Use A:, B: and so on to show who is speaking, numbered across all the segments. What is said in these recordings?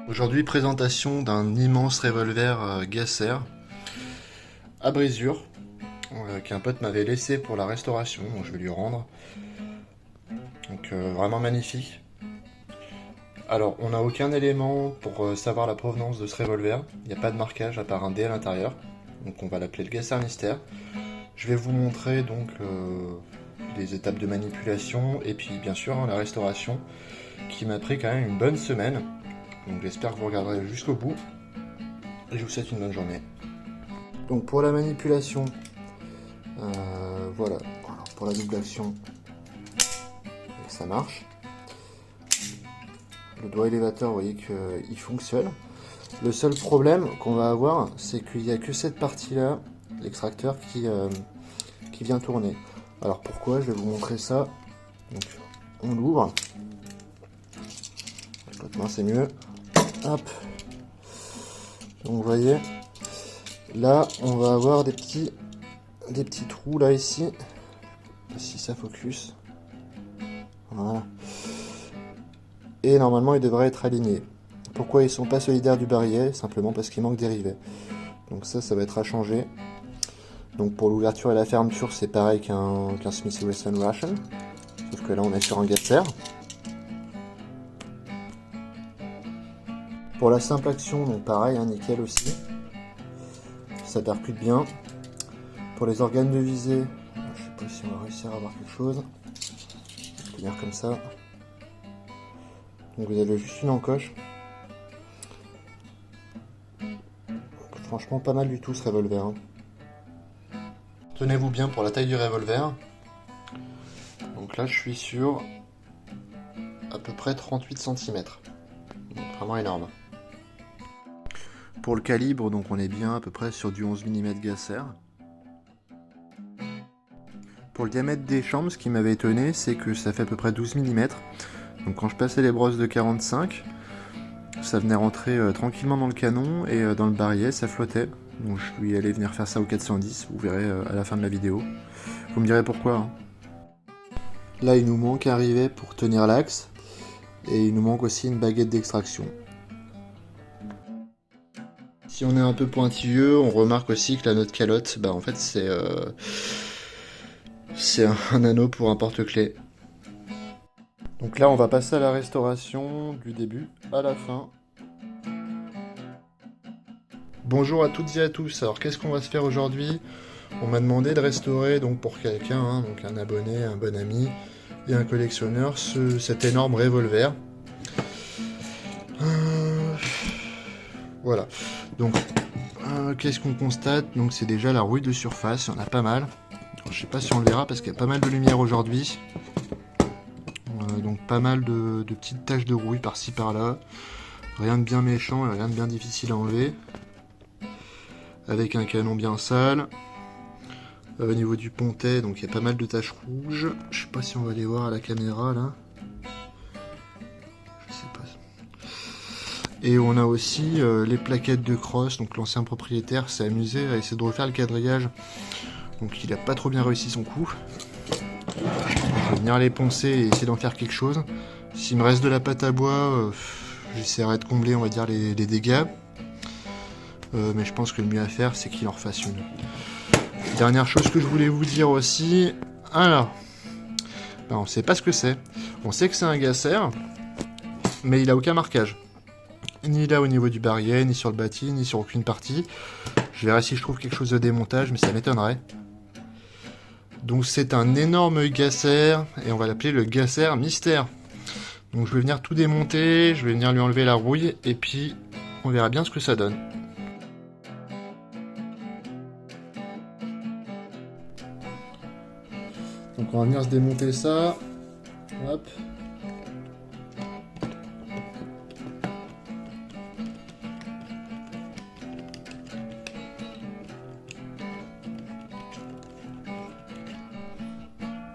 A: Aujourd'hui, présentation d'un immense revolver Gasser à brisure qu'un pote m'avait laissé pour la restauration, donc je vais lui rendre. Donc vraiment magnifique. Alors, on n'a aucun élément pour savoir la provenance de ce revolver. Il n'y a pas de marquage à part un dé à l'intérieur. Donc on va l'appeler le Gasser Mystère. Je vais vous montrer donc les étapes de manipulation et puis bien sûr la restauration qui m'a pris quand même une bonne semaine. Donc j'espère que vous regarderez jusqu'au bout. Et je vous souhaite une bonne journée. Donc pour la manipulation, voilà. Alors, pour la double action, ça marche. Le doigt élévateur, vous voyez qu'il fonctionne. Le seul problème qu'on va avoir, c'est qu'il n'y a que cette partie-là, l'extracteur, qui vient tourner. Alors pourquoi? Je vais vous montrer ça. Donc on l'ouvre. L'autre main c'est mieux. Hop. Donc vous voyez, là on va avoir des petits trous là ici. Je sais pas si ça focus. Voilà. Et normalement ils devraient être alignés. Pourquoi ils sont pas solidaires du barillet? Simplement parce qu'il manque des rivets. Donc ça va être à changer. Donc pour l'ouverture et la fermeture c'est pareil qu'un Smith & Wesson Russian. Sauf que là on est sur un Gasser. Pour la simple action, donc pareil, hein, nickel aussi. Ça percute bien. Pour les organes de visée, je sais pas si on va réussir à avoir quelque chose. Je vais tenir comme ça. Donc vous avez juste une encoche. Franchement pas mal du tout ce revolver. Hein. Tenez-vous bien pour la taille du revolver. Donc là je suis sur à peu près 38 cm. Donc vraiment énorme. Pour le calibre, donc on est bien à peu près sur du 11 mm Gasser. Pour le diamètre des chambres, ce qui m'avait étonné, c'est que ça fait à peu près 12 mm. Donc quand je passais les brosses de 45, ça venait rentrer tranquillement dans le canon et dans le barillet, ça flottait. Donc je lui allais venir faire ça au 410, vous verrez à la fin de la vidéo. Vous me direz pourquoi. Hein. Là, il nous manque un rivet pour tenir l'axe et il nous manque aussi une baguette d'extraction. Si on est un peu pointilleux, on remarque aussi que la note calotte, en fait c'est un anneau pour un porte-clés. Donc là on va passer à la restauration du début à la fin. Bonjour à toutes et à tous, alors qu'est-ce qu'on va se faire aujourd'hui? On m'a demandé de restaurer donc pour quelqu'un, hein, donc un abonné, un bon ami et un collectionneur, cet énorme revolver. Voilà, donc qu'est-ce qu'on constate? Donc c'est déjà la rouille de surface, il y en a pas mal. Alors, je sais pas si on le verra parce qu'il y a pas mal de lumière aujourd'hui. Donc pas mal de petites taches de rouille par-ci par-là. Rien de bien méchant et rien de bien difficile à enlever. Avec un canon bien sale. Au niveau du pontet, donc il y a pas mal de taches rouges. Je sais pas si on va les voir à la caméra là. Je sais pas. Et on a aussi les plaquettes de crosse. Donc l'ancien propriétaire s'est amusé à essayer de refaire le quadrillage. Donc il a pas trop bien réussi son coup. Je vais venir les poncer et essayer d'en faire quelque chose. S'il me reste de la pâte à bois, j'essaierai de combler, on va dire, les dégâts. Mais je pense que le mieux à faire, c'est qu'il en refasse une. Dernière chose que je voulais vous dire aussi. Alors, on ne sait pas ce que c'est. On sait que c'est un Gasser, mais il a aucun marquage. Ni là au niveau du barillet, ni sur le bâti, ni sur aucune partie. Je verrai si je trouve quelque chose de démontage, mais ça m'étonnerait. Donc c'est un énorme Gasser, et on va l'appeler le Gasser Mystère. Donc je vais venir tout démonter, je vais venir lui enlever la rouille, et puis on verra bien ce que ça donne. Donc on va venir se démonter ça. Hop.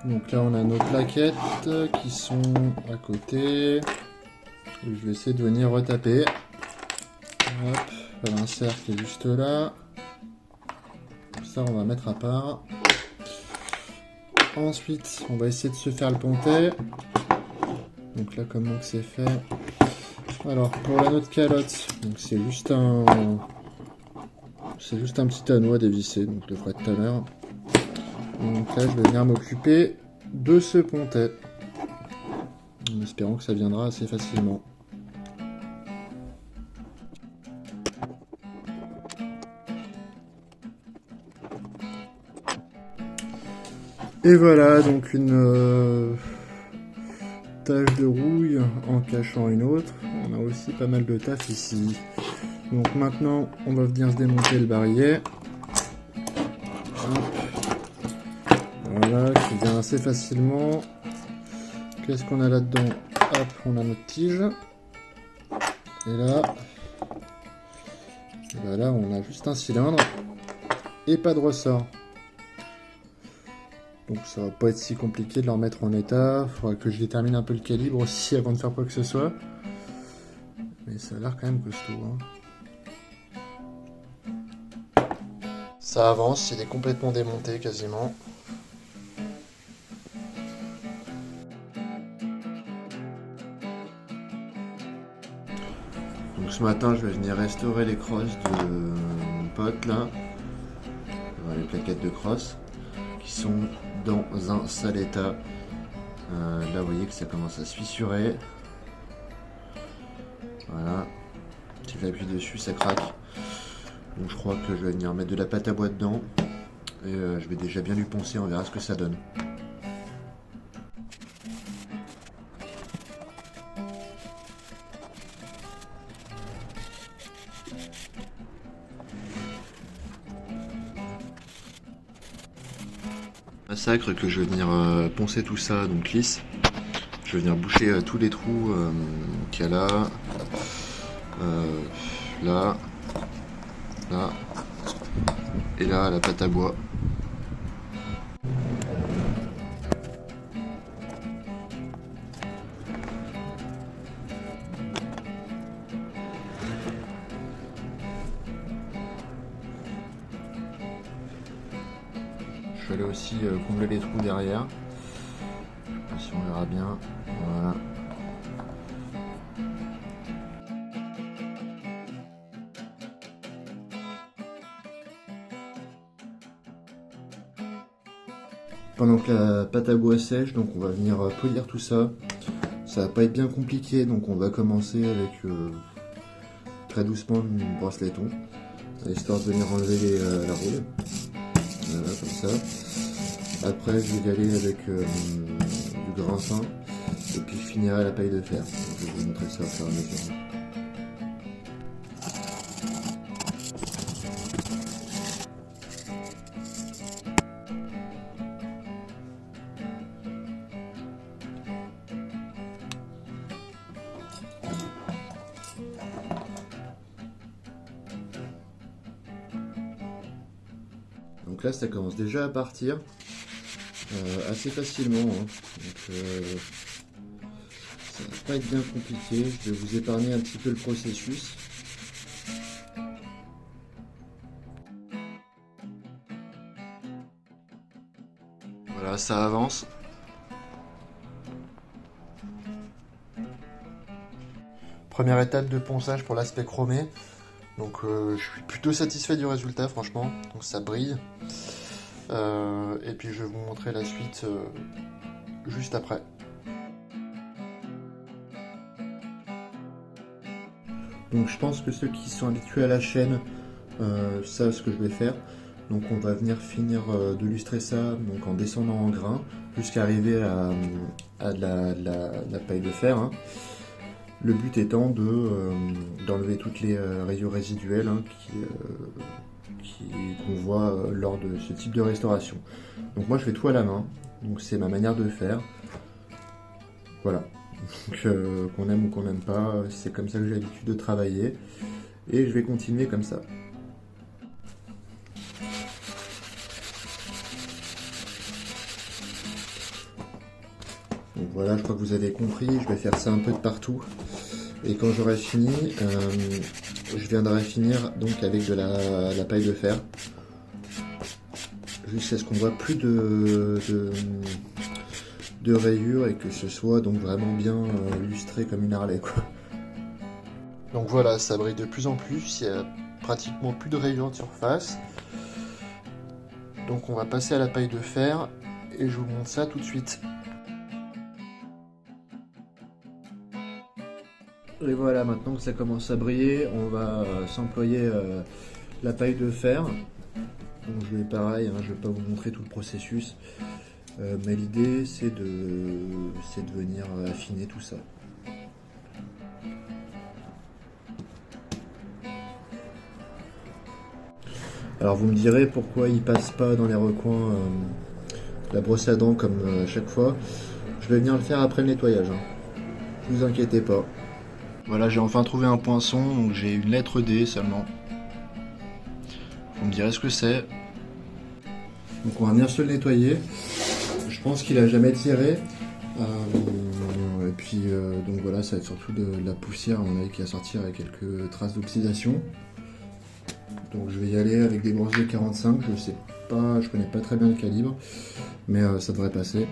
A: Donc là on a nos plaquettes qui sont à côté. Et je vais essayer de venir retaper. Hop, l'insert qui est juste là. Ça on va mettre à part. Ensuite on va essayer de se faire le pontet. Donc là comment que c'est fait, Alors pour la note calotte, donc c'est juste un petit anneau à dévisser, donc je le ferai tout à l'heure. Donc là je vais venir m'occuper de ce pontet, en espérant que ça viendra assez facilement. Et voilà donc une tache de rouille en cachant une autre. On a aussi pas mal de taf ici. Donc maintenant on va venir se démonter le barillet. Hop. Voilà, qui vient assez facilement. Qu'est-ce qu'on a là-dedans? Hop, on a notre tige. Et là, voilà, on a juste un cylindre et pas de ressort. Donc ça va pas être si compliqué de le remettre en état. Il faudra que je détermine un peu le calibre aussi avant de faire quoi que ce soit. Mais ça a l'air quand même costaud. Hein. Ça avance, il est complètement démonté quasiment. Donc ce matin, je vais venir restaurer les crosses de mon pote là. Les plaquettes de crosse qui sont dans un sale état. Là, vous voyez que ça commence à se fissurer. Voilà. Si j'appuie dessus, ça craque. Donc je crois que je vais venir mettre de la pâte à bois dedans. Et je vais déjà bien lui poncer, on verra ce que ça donne. Massacre que je vais venir poncer tout ça donc lisse. Je vais venir boucher tous les trous qu'il y a là, là, là et là la pâte à bois. Je vais aller aussi combler les trous derrière. Je sais pas si on verra bien. Voilà. Pendant que la pâte à bois sèche, donc on va venir polir tout ça. Ça va pas être bien compliqué, donc on va commencer avec très doucement une brosse laiton, histoire de venir enlever la roule. Voilà, comme ça. Après, je vais y aller avec du grain fin, et puis je finirai la paille de fer. Donc, je vais vous montrer ça au fur et à mesure. Donc là, ça commence déjà à partir assez facilement. Hein. Donc, ça va pas être bien compliqué. Je vais vous épargner un petit peu le processus. Voilà, ça avance. Première étape de ponçage pour l'aspect chromé. Donc je suis plutôt satisfait du résultat franchement, donc ça brille. Et puis je vais vous montrer la suite juste après. Donc je pense que ceux qui sont habitués à la chaîne savent ce que je vais faire. Donc on va venir finir de lustrer ça donc en descendant en grain jusqu'à arriver à la paille de fer. Hein. Le but étant d'enlever toutes les rayures résiduelles hein, qu'on voit lors de ce type de restauration. Donc moi je fais tout à la main, donc c'est ma manière de faire. Voilà, qu'on aime ou qu'on n'aime pas, c'est comme ça que j'ai l'habitude de travailler et je vais continuer comme ça. Donc voilà, je crois que vous avez compris, je vais faire ça un peu de partout. Et quand j'aurai fini, je viendrai finir donc avec de la paille de fer. Jusqu'à ce qu'on voit plus de rayures et que ce soit donc vraiment bien lustré comme une Harley quoi. Donc voilà, ça brille de plus en plus, il y a pratiquement plus de rayures de surface. Donc on va passer à la paille de fer et je vous montre ça tout de suite. Et voilà, maintenant que ça commence à briller, on va s'employer la paille de fer. Donc je vais pareil, hein, je ne vais pas vous montrer tout le processus, mais l'idée c'est de venir affiner tout ça. Alors vous me direz pourquoi il passe pas dans les recoins la brosse à dents comme à chaque fois. Je vais venir le faire après le nettoyage, hein. Ne vous inquiétez pas. Voilà, j'ai enfin trouvé un poinçon, donc j'ai une lettre D seulement. Vous me direz ce que c'est. Donc on va venir se le nettoyer. Je pense qu'il a jamais tiré. Et puis donc voilà, ça va être surtout de la poussière à mon avis qui va sortir avec quelques traces d'oxydation. Donc je vais y aller avec des brosses de 45, je sais pas, je connais pas très bien le calibre, mais ça devrait passer.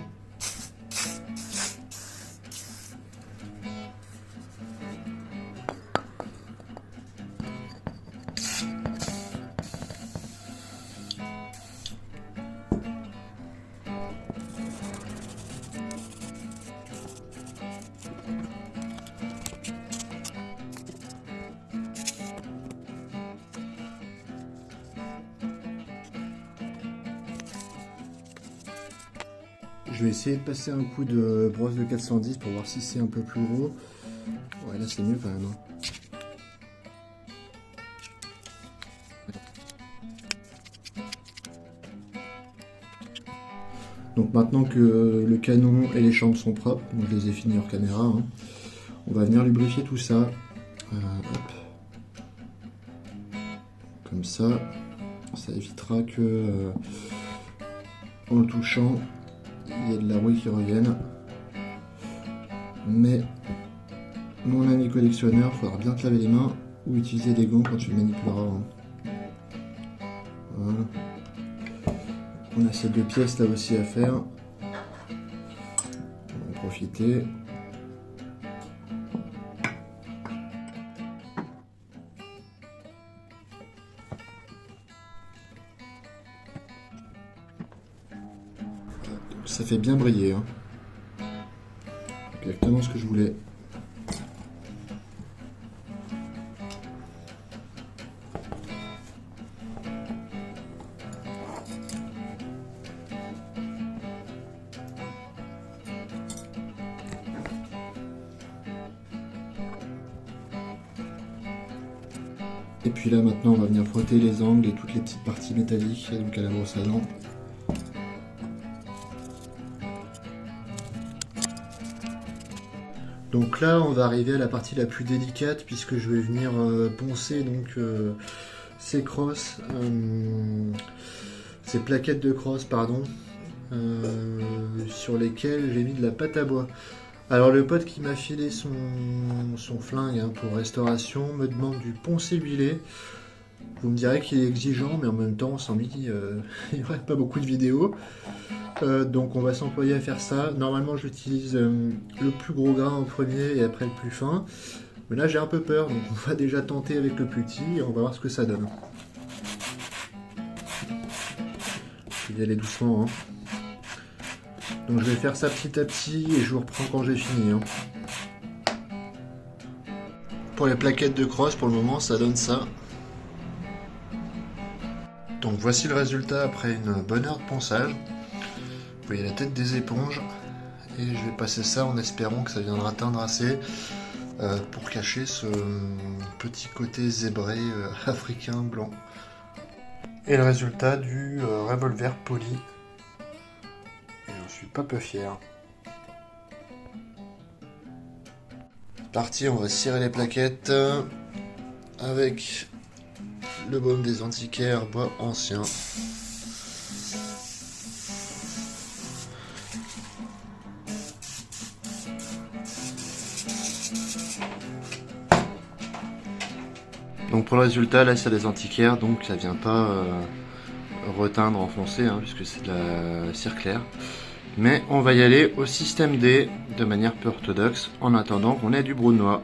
A: Je vais essayer de passer un coup de brosse de 410 pour voir si c'est un peu plus gros. Ouais, là c'est mieux quand même, hein. Donc maintenant que le canon et les chambres sont propres, donc je les ai finis hors caméra, hein, on va venir lubrifier tout ça. Hop. Comme ça évitera que en le touchant, il y a de la rouille qui revienne. Mais mon ami collectionneur, il faudra bien te laver les mains ou utiliser des gants quand tu le manipuleras, hein. Voilà. On a ces deux pièces là aussi à faire. On va en profiter. Donc ça fait bien briller, hein. Exactement ce que je voulais. Et puis là maintenant on va venir frotter les angles et toutes les petites parties métalliques, donc à la brosse à dents. Donc là on va arriver à la partie la plus délicate puisque je vais venir poncer donc ces crosses, ces plaquettes de crosse pardon, sur lesquelles j'ai mis de la pâte à bois. Alors le pote qui m'a filé son flingue, hein, pour restauration me demande du poncer huilé. Vous me direz qu'il est exigeant, mais en même temps, sans lui, il n'y aurait pas beaucoup de vidéos. Donc on va s'employer à faire ça. Normalement j'utilise le plus gros grain en premier et après le plus fin. Mais là j'ai un peu peur, donc on va déjà tenter avec le plus petit et on va voir ce que ça donne. Je vais y aller doucement, hein. Donc je vais faire ça petit à petit et je vous reprends quand j'ai fini, hein. Pour les plaquettes de crosse, pour le moment, ça donne ça. Donc voici le résultat après une bonne heure de ponçage. Vous voyez la tête des éponges. Et je vais passer ça en espérant que ça viendra teindre assez pour cacher ce petit côté zébré africain blanc. Et le résultat du revolver poli. Et j'en suis pas peu fier. Parti, on va cirer les plaquettes avec le baume des antiquaires bois ancien. Donc pour le résultat, là c'est des antiquaires, donc ça vient pas reteindre, enfoncer, hein, puisque c'est de la cire claire. Mais on va y aller au système D de manière peu orthodoxe en attendant qu'on ait du brunois.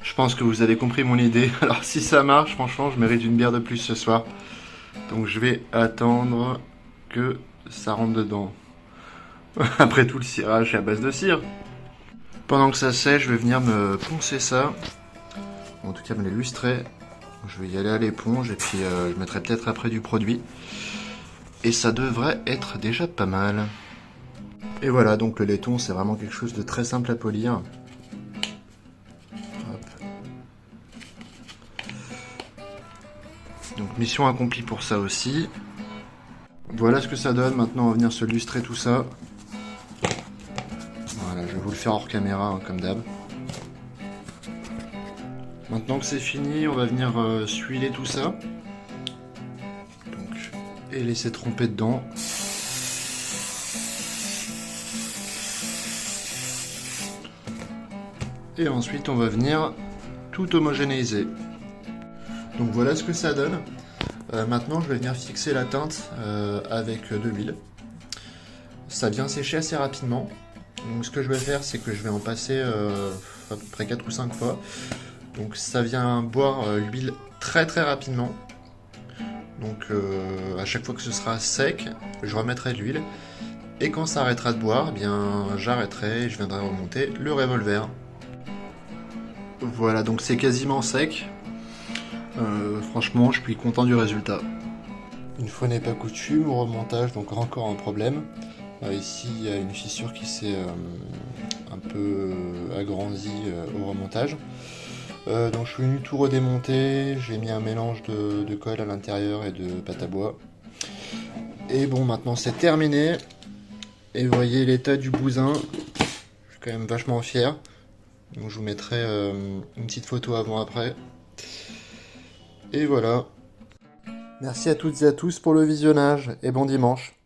A: Je pense que vous avez compris mon idée. Alors si ça marche, franchement, je mérite une bière de plus ce soir. Donc je vais attendre que ça rentre dedans. Après tout, le cirage est à base de cire. Pendant que ça sèche, je vais venir me poncer ça. En tout cas, me l'illustrer. Je vais y aller à l'éponge et puis je mettrai peut-être après du produit. Et ça devrait être déjà pas mal. Et voilà, donc le laiton, c'est vraiment quelque chose de très simple à polir. Hop. Donc mission accomplie pour ça aussi. Voilà ce que ça donne. Maintenant, on va venir se lustrer tout ça. Voilà, je vais vous le faire hors caméra, hein, comme d'hab. Maintenant que c'est fini, on va venir suiler tout ça. Donc, et laisser tremper dedans. Et ensuite, on va venir tout homogénéiser. Donc voilà ce que ça donne. Maintenant, je vais venir fixer la teinte avec de l'huile. Ça vient sécher assez rapidement. Donc ce que je vais faire, c'est que je vais en passer à peu près 4 ou 5 fois. Donc ça vient boire l'huile très très rapidement. Donc à chaque fois que ce sera sec, je remettrai de l'huile. Et quand ça arrêtera de boire, eh bien j'arrêterai et je viendrai remonter le revolver. Voilà, donc c'est quasiment sec. Franchement, je suis content du résultat. Une fois n'est pas coutume, au remontage, donc encore un problème. Ici, il y a une fissure qui s'est un peu agrandie au remontage. Donc je suis venu tout redémonter, j'ai mis un mélange de colle à l'intérieur et de pâte à bois. Et bon, maintenant c'est terminé. Et vous voyez l'état du bousin, je suis quand même vachement fier. Donc je vous mettrai une petite photo avant-après. Et voilà. Merci à toutes et à tous pour le visionnage et bon dimanche.